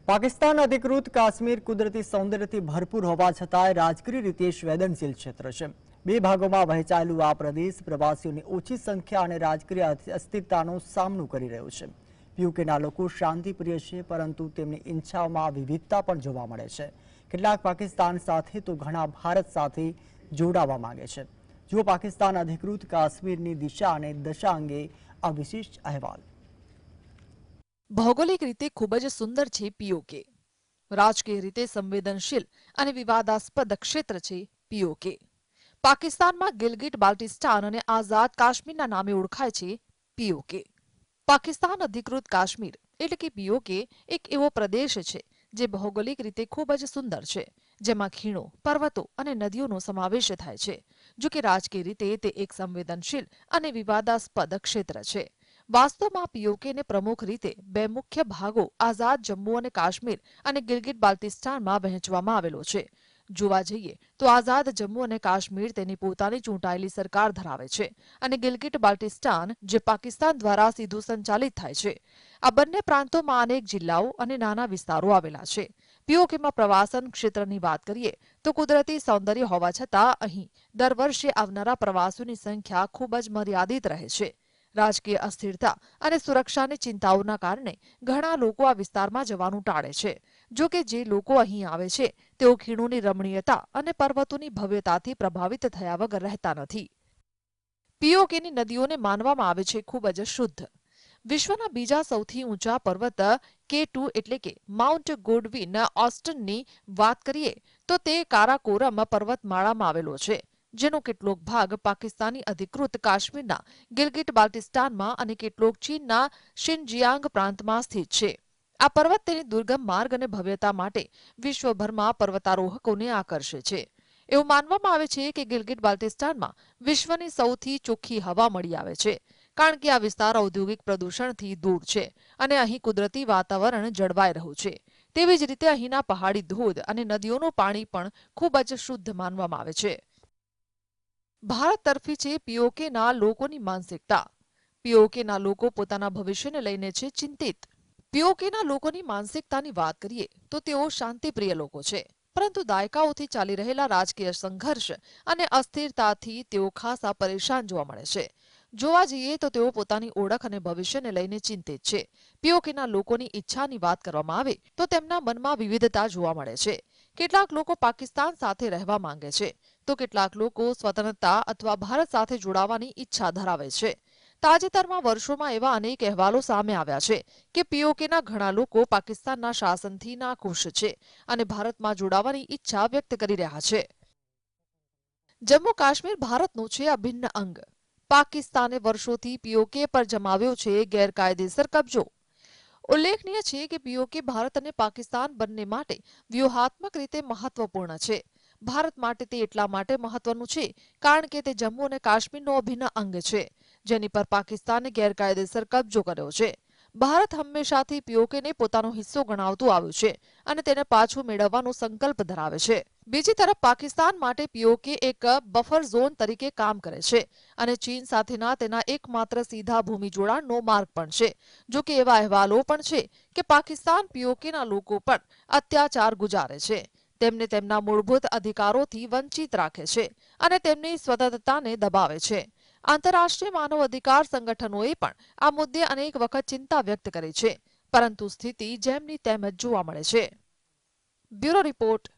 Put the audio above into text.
પાકિસ્તાન અધિકૃત કાશ્મીર કુદરતી સૌંદર્યથી ભરપૂર હોવા છતાંય રાજકીય રીતે સંવેદનશીલ ક્ષેત્ર છે। બે ભાગોમાં વહેંચાયેલું આ પ્રદેશ પ્રવાસીઓની ઓછી સંખ્યા અને રાજકીય અસ્થિરતાનો સામનો કરી રહ્યો છે। પીઓકેના લોકો શાંતિપ્રિય છે, પરંતુ તેમની ઈચ્છાઓમાં વિવિધતા પણ જોવા મળે છે। કેટલાક પાકિસ્તાન સાથે તો ઘણા ભારત સાથે જોડાવા માંગે છે। જુઓ પાકિસ્તાન અધિકૃત કાશ્મીરની દિશા અને દશા અંગે આ વિશેષ અહેવાલ। ભૌગોલિક રીતે ખૂબ જ સુંદર છે પીઓકે। રાજકીય રીતે સંવેદનશીલ અને વિવાદાસ્પદ ક્ષેત્ર છે પીઓકે। પાકિસ્તાનમાં ગિલગિટ બાલ્ટિસ્તાન અને આઝાદ કાશ્મીરના નામે ઓળખાય છે પીઓકે। પાકિસ્તાન અધિકૃત કાશ્મીર એટલે કે પીઓકે એક એવો પ્રદેશ છે જે ભૌગોલિક રીતે ખૂબ જ સુંદર છે, જેમાં ખીણો, પર્વતો અને નદીઓનો સમાવેશ થાય છે। જો કે રાજકીય રીતે તે એક સંવેદનશીલ અને વિવાદાસ્પદ ક્ષેત્ર છે। વાસ્તવમાં પીઓકેને પ્રમુખ રીતે બે મુખ્ય ભાગો આઝાદ જમ્મુ અને કાશ્મીર અને ગિલગિટ બાલ્ટિસ્તાનમાં વહેંચવામાં આવેલો છે। જોવા જઈએ તો આઝાદ જમ્મુ અને કાશ્મીર તેની પોતાની ચૂંટાયેલી સરકાર ધરાવે છે અને ગિલગિટ બાલ્ટિસ્તાન જે પાકિસ્તાન દ્વારા સીધું સંચાલિત થાય છે। આ બંને પ્રાંતોમાં અનેક જિલ્લાઓ અને નાના વિસ્તારો આવેલા છે। પીઓકેમાં પ્રવાસન ક્ષેત્રની વાત કરીએ તો કુદરતી સૌંદર્ય હોવા છતાં અહીં દર વર્ષે આવનારા પ્રવાસીઓની સંખ્યા ખૂબ જ મર્યાદિત રહે છે। રાજકીય અસ્થિરતા અને સુરક્ષાની ચિંતાઓના કારણે ઘણા લોકો આ વિસ્તારમાં જવાનું ટાળે છે। જો કે જે લોકો અહીં આવે છે તેઓ ખીણોની રમણીયતા અને પર્વતોની ભવ્યતાથી પ્રભાવિત થયા વગર રહેતા નથી। પીઓકેની નદીઓને માનવામાં આવે છે ખૂબ જ શુદ્ધ। વિશ્વના બીજા સૌથી ઊંચા પર્વત K2 એટલે કે માઉન્ટ ગોડવિન ઓસ્ટનની વાત કરીએ તો તે કારાકોરમ પર્વતમાળામાં આવેલો છે, જેનો કેટલોક ભાગ પાકિસ્તાની અધિકૃત કાશ્મીરના ગિલગિટ બાલ્ટિસ્તાનમાં અને કેટલોક ચીનના શિનજિયાંગ પ્રાંતમાં સ્થિત છે। આ પર્વત તેની દુર્ગમ માર્ગ અને ભવ્યતા માટે વિશ્વભરમાં પર્વતારોહકોને આકર્ષે છે। એવું માનવામાં આવે છે કે ગિલગિટ બાલ્ટિસ્તાનમાં વિશ્વની સૌથી ચોખ્ખી હવા મળી આવે છે, કારણ કે આ વિસ્તાર ઔદ્યોગિક પ્રદૂષણથી દૂર છે અને અહીં કુદરતી વાતાવરણ જળવાઈ રહ્યું છે। તેવી જ રીતે અહીંના પહાડી ધોધ અને નદીઓનું પાણી પણ ખૂબ જ શુદ્ધ માનવામાં આવે છે। ભારત તરફી છે પીઓકેના લોકોની માનસિકતા। પીઓકેના લોકો પોતાના ભવિષ્યને લઈને છે ચિંતિત। પીઓકેના લોકોની માનસિકતાની વાત કરીએ તો તેઓ શાંતિપ્રિય લોકો છે, પરંતુ દાયકાઓથી ચાલી રહેલા રાજકીય સંઘર્ષ અને અસ્થિરતાથી તેઓ ખાસા પરેશાન જોવા મળે છે। જોવા જઈએ તો તેઓ પોતાની ઓળખ અને ભવિષ્યને લઈને ચિંતિત છે। પીઓકેના લોકોની ઈચ્છાની વાત કરવામાં આવે તો તેમના મનમાં વિવિધતા જોવા મળે છે। કેટલાક લોકો પાકિસ્તાન સાથે રહેવા માંગે છે, તો કેટલાક લોકો સ્વતંત્રતા અથવા ભારત સાથે જોડાવાની ઈચ્છા ધરાવે છે। તાજેતરમાં વર્ષોમાં એવા અનેક અહેવાલો સામે આવ્યા છે કે પીઓકેના ઘણા લોકો પાકિસ્તાનના શાસનથી નાખુશ છે અને ભારતમાં જોડાવાની ઈચ્છા વ્યક્ત કરી રહ્યા છે। જમ્મુ કાશ્મીર ભારતનું છે અભિન્ન અંગ। પાકિસ્તાને વર્ષોથી પીઓકે પર જમાવ્યો છે ગેરકાયદેસર કબજો। ઉલ્લેખનીય છે કે પીઓકે ભારત અને પાકિસ્તાન બંને માટે વ્યૂહાત્મક રીતે મહત્વપૂર્ણ છે। ભારત માટે તે એટલા માટે મહત્વનું છે કારણ કે તે જમ્મુ અને કાશ્મીરનો અભિન્ન અંગ છે, જેની પર પાકિસ્તાને ગેરકાયદેસર કબજો કર્યો છે। ભારત હંમેશાથી પીઓકેને પોતાનો હિસ્સો ગણાવતું આવ્યું છે અને તેને પાછું મેળવવાનો સંકલ્પ ધરાવે છે। બીજી તરફ પાકિસ્તાન માટે પીઓકે એક બફર ઝોન તરીકે કામ કરે છે અને ચીન સાથેના તેના એકમાત્ર સીધા ભૂમિ જોડાણનો માર્ગ પણ છે। જો કે એવા અહેવાલો પણ છે કે પાકિસ્તાન પીઓકેના લોકો પર અત્યાચાર ગુજારે છે, તેમને તેમના મૂળભૂત અધિકારોથી વંચિત રાખે છે અને તેમની સ્વતંત્રતાને દબાવે છે। આંતરરાષ્ટ્રીય માનવ અધિકાર સંગઠનોએ પણ આ મુદ્દે અનેક વખત ચિંતા વ્યક્ત કરી છે, પરંતુ સ્થિતિ જેમની તેમ જ જોવા મળે છે। Bureau report.